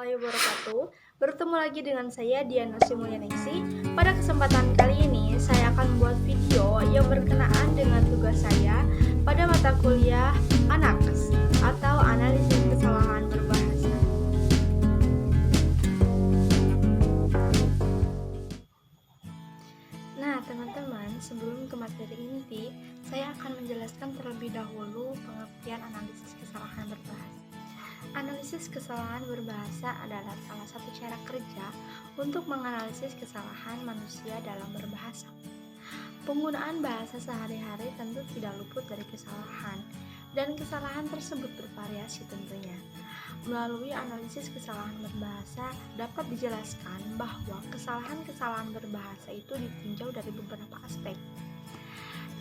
warahmatullahi wabarakatuh. Bertemu lagi dengan saya Diana Simulyaningsi. Pada kesempatan kali ini saya akan membuat video yang berkenaan dengan tugas saya pada mata kuliah ANAKS atau Analisis Kesalahan Berbahasa. Nah, teman-teman, sebelum ke materi inti, saya akan menjelaskan terlebih dahulu pengertian analisis kesalahan berbahasa. Analisis kesalahan berbahasa adalah salah satu cara kerja untuk menganalisis kesalahan manusia dalam berbahasa. Penggunaan bahasa sehari-hari tentu tidak luput dari kesalahan, dan kesalahan tersebut bervariasi tentunya. Melalui analisis kesalahan berbahasa dapat dijelaskan bahwa kesalahan-kesalahan berbahasa itu ditinjau dari beberapa aspek.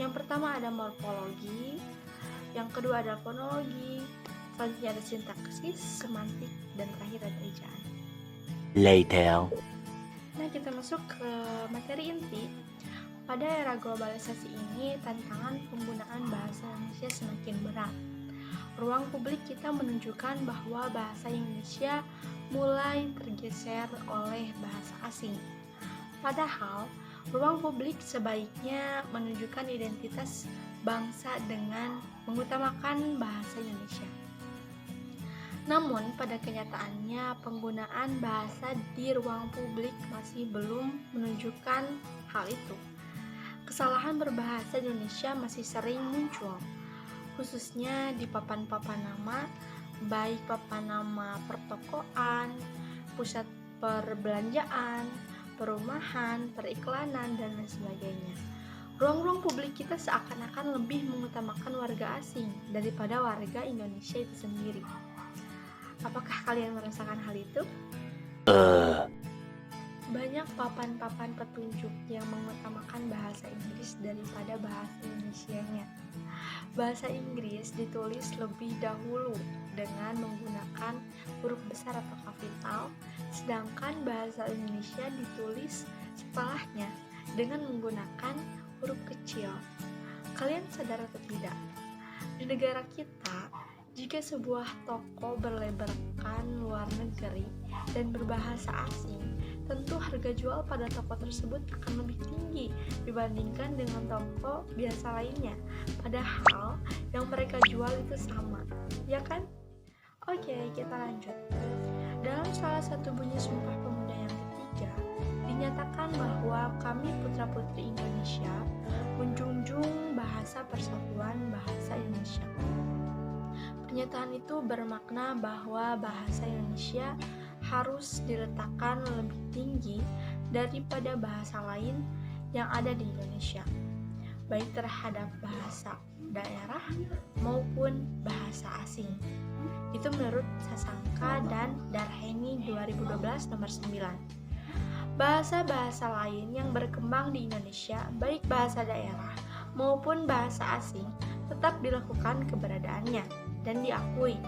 Yang pertama ada morfologi, yang kedua ada fonologi, selanjutnya ada sintaksis, semantik, dan terakhir ada ejaan. Later. Nah, kita masuk ke materi inti. Pada era globalisasi ini, tantangan penggunaan bahasa Indonesia semakin berat. Ruang publik kita menunjukkan bahwa bahasa Indonesia mulai tergeser oleh bahasa asing. Padahal, ruang publik sebaiknya menunjukkan identitas bangsa dengan mengutamakan bahasa Indonesia. Namun, pada kenyataannya penggunaan bahasa di ruang publik masih belum menunjukkan hal itu. Kesalahan berbahasa Indonesia masih sering muncul, khususnya di papan-papan nama, baik papan nama pertokoan, pusat perbelanjaan, perumahan, periklanan, dan lain sebagainya. Ruang-ruang publik kita seakan-akan lebih mengutamakan warga asing daripada warga Indonesia itu sendiri. Apakah kalian merasakan hal itu? Banyak papan-papan petunjuk yang mengutamakan bahasa Inggris daripada bahasa Indonesianya. Bahasa Inggris ditulis lebih dahulu dengan menggunakan huruf besar atau kapital, sedangkan bahasa Indonesia ditulis setelahnya dengan menggunakan huruf kecil. Kalian sadar atau tidak? Di negara kita, jika sebuah toko berlebarkan luar negeri dan berbahasa asing, tentu harga jual pada toko tersebut akan lebih tinggi dibandingkan dengan toko biasa lainnya. Padahal yang mereka jual itu sama, ya kan? Oke, kita lanjut. Dalam salah satu bunyi Sumpah Pemuda yang ketiga, dinyatakan bahwa kami putra-putri Indonesia menjunjung bahasa persatuan bahasa Indonesia. Pernyataan itu bermakna bahwa bahasa Indonesia harus diletakkan lebih tinggi daripada bahasa lain yang ada di Indonesia, baik terhadap bahasa daerah maupun bahasa asing. Itu menurut Sasangka dan Darheni 2012 nomor 9. Bahasa-bahasa lain yang berkembang di Indonesia, baik bahasa daerah maupun bahasa asing, tetap dilakukan keberadaannya dan diakui.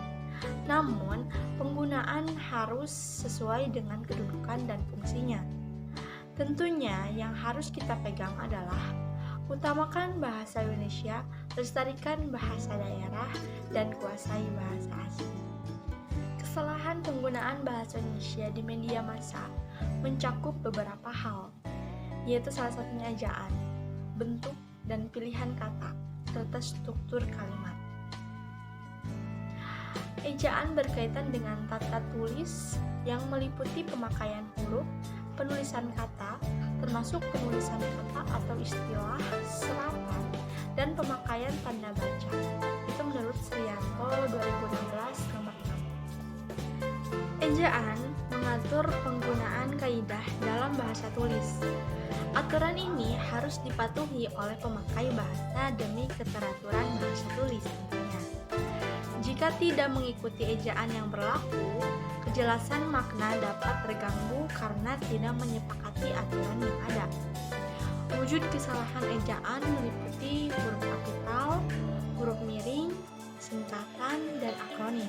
Namun, penggunaan harus sesuai dengan kedudukan dan fungsinya. Tentunya yang harus kita pegang adalah utamakan bahasa Indonesia, lestarikan bahasa daerah, dan kuasai bahasa asing. Kesalahan penggunaan bahasa Indonesia di media massa mencakup beberapa hal, yaitu salah satunya ejaan, bentuk dan pilihan kata, serta struktur kalimat. Ejaan berkaitan dengan tata tulis yang meliputi pemakaian huruf, penulisan kata, termasuk penulisan kata atau istilah, serapan, dan pemakaian tanda baca. Itu menurut Srianto 2016 nomor 6. Ejaan mengatur penggunaan kaidah dalam bahasa tulis. Aturan ini harus dipatuhi oleh pemakai bahasa demi keteraturan bahasa tulis tentunya. Jika tidak mengikuti ejaan yang berlaku, kejelasan makna dapat terganggu karena tidak menyepakati aturan yang ada. Wujud kesalahan ejaan meliputi huruf kapital, huruf miring, singkatan, dan akronim,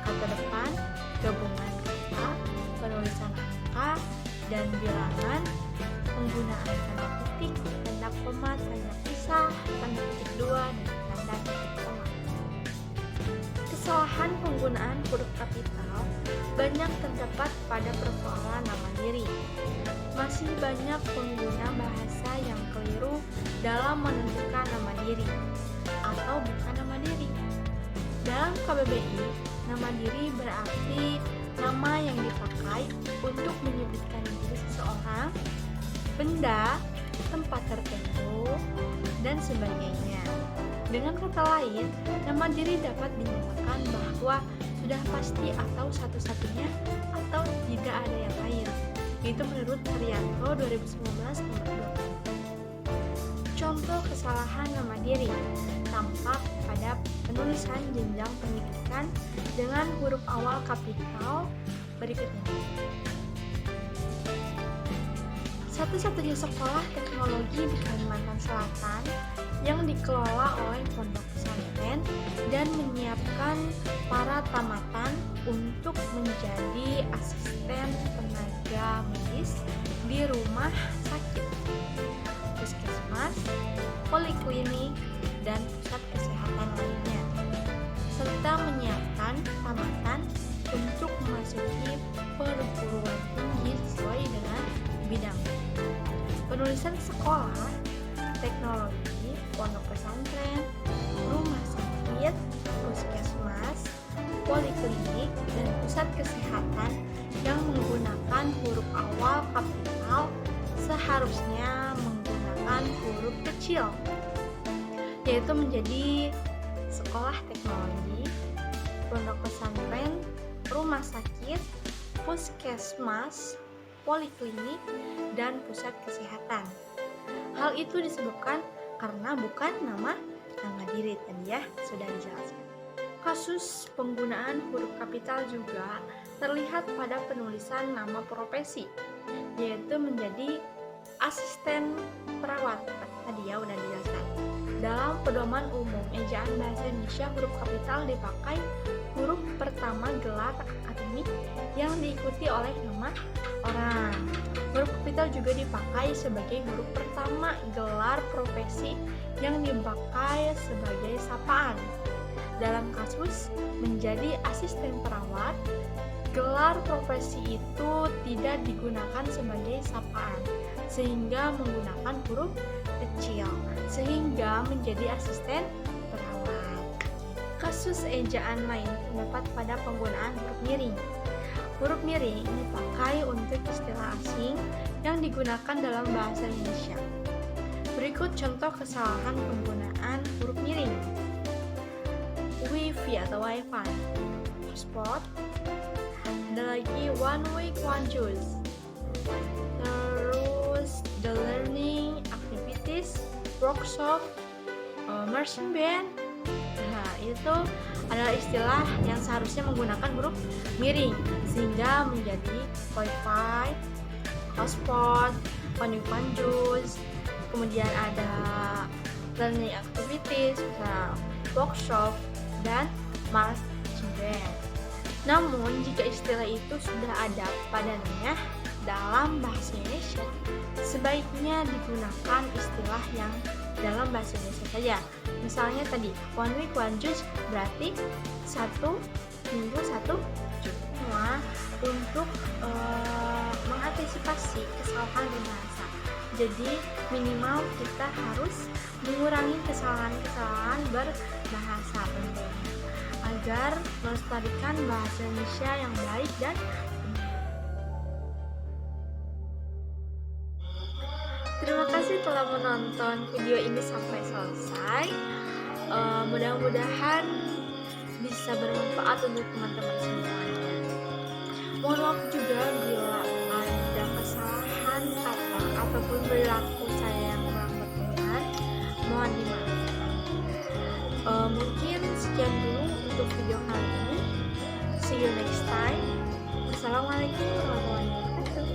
kata depan, gabungan kata, penulisan angka, dan bilangan, penggunaan tanda titik, tanda koma, tanda pisah, tanda titik dua, dan tanda titik koma. Kesalahan penggunaan huruf kapital banyak terdapat pada persoalan nama diri. Masih banyak pengguna bahasa yang keliru dalam menentukan nama diri atau bukan nama diri. Dalam KBBI, nama diri berarti nama yang dipakai untuk menyebutkan diri seseorang, benda, tempat tertentu, dan sebagainya. Dengan kata lain, nama diri dapat dinyatakan bahwa sudah pasti atau satu-satunya atau tidak ada yang lain. Itu menurut Haryanto 2019 nomor 20. Contoh kesalahan nama diri tampak pada penulisan jenjang pendidikan dengan huruf awal kapital berikutnya. Satu-satunya sekolah teknologi di Kalimantan Selatan yang dikelola oleh pondok pesantren dan menyiapkan para tamatan untuk menjadi asisten tenaga medis di rumah sakit, puskesmas, poliklinik, dan pusat kesehatan lainnya, serta menyiapkan tamatan untuk memasuki perguruan tinggi sesuai dengan bidang. Penulisan sekolah, teknologi, pondok pesantren, rumah sakit, puskesmas, poliklinik, dan pusat kesehatan yang menggunakan huruf awal kapital seharusnya menggunakan huruf kecil, yaitu menjadi sekolah teknologi, pondok pesantren, rumah sakit, puskesmas, poliklinik, dan pusat kesehatan. Hal itu disebabkan karena bukan nama diri tadi ya, sudah dijelaskan. Kasus penggunaan huruf kapital juga terlihat pada penulisan nama profesi, yaitu menjadi asisten perawat. Tadi ya udah dijelaskan. Dalam pedoman umum ejaan bahasa Indonesia, huruf kapital dipakai huruf pertama gelar akademik yang diikuti oleh nama orang. Huruf kapital juga dipakai sebagai huruf pertama gelar profesi yang dipakai sebagai sapaan. Dalam kasus menjadi asisten perawat, gelar profesi itu tidak digunakan sebagai sapaan, sehingga menggunakan huruf kecil, sehingga menjadi asisten perawat. Kasus ejaan lain terdapat pada penggunaan huruf miring. Huruf miring dipakai untuk istilah asing yang digunakan dalam bahasa Indonesia. Berikut contoh kesalahan penggunaan huruf miring. Wifi atau wifi, hotspot, ada lagi one week one juice, terus the learning activities, workshop, marching band. Nah, itu adalah istilah yang seharusnya menggunakan huruf miring sehingga menjadi wifi, hotspot, one week one juice, kemudian ada learning activities, workshop, dan marching band. Namun, jika istilah itu sudah ada padanya dalam bahasa Indonesia, sebaiknya digunakan istilah yang dalam bahasa Indonesia saja. Misalnya tadi, one week one juice berarti satu minggu satu juice. Semua untuk mengantisipasi kesalahan berbahasa. Jadi, minimal kita harus mengurangi kesalahan-kesalahan berbahasa tentunya agar melestarikan bahasa Indonesia yang baik dan benar. Terima kasih telah menonton video ini sampai selesai. Mudah-mudahan bisa bermanfaat untuk teman-teman semuanya. Mohon maaf juga bila ada kesalahan kata ataupun perilaku saya yang kurang berkenan. Mohon dimaafkan. Mungkin sekian dulu untuk video kali ini. See you next time. Assalamualaikum warahmatullahi wabarakatuh.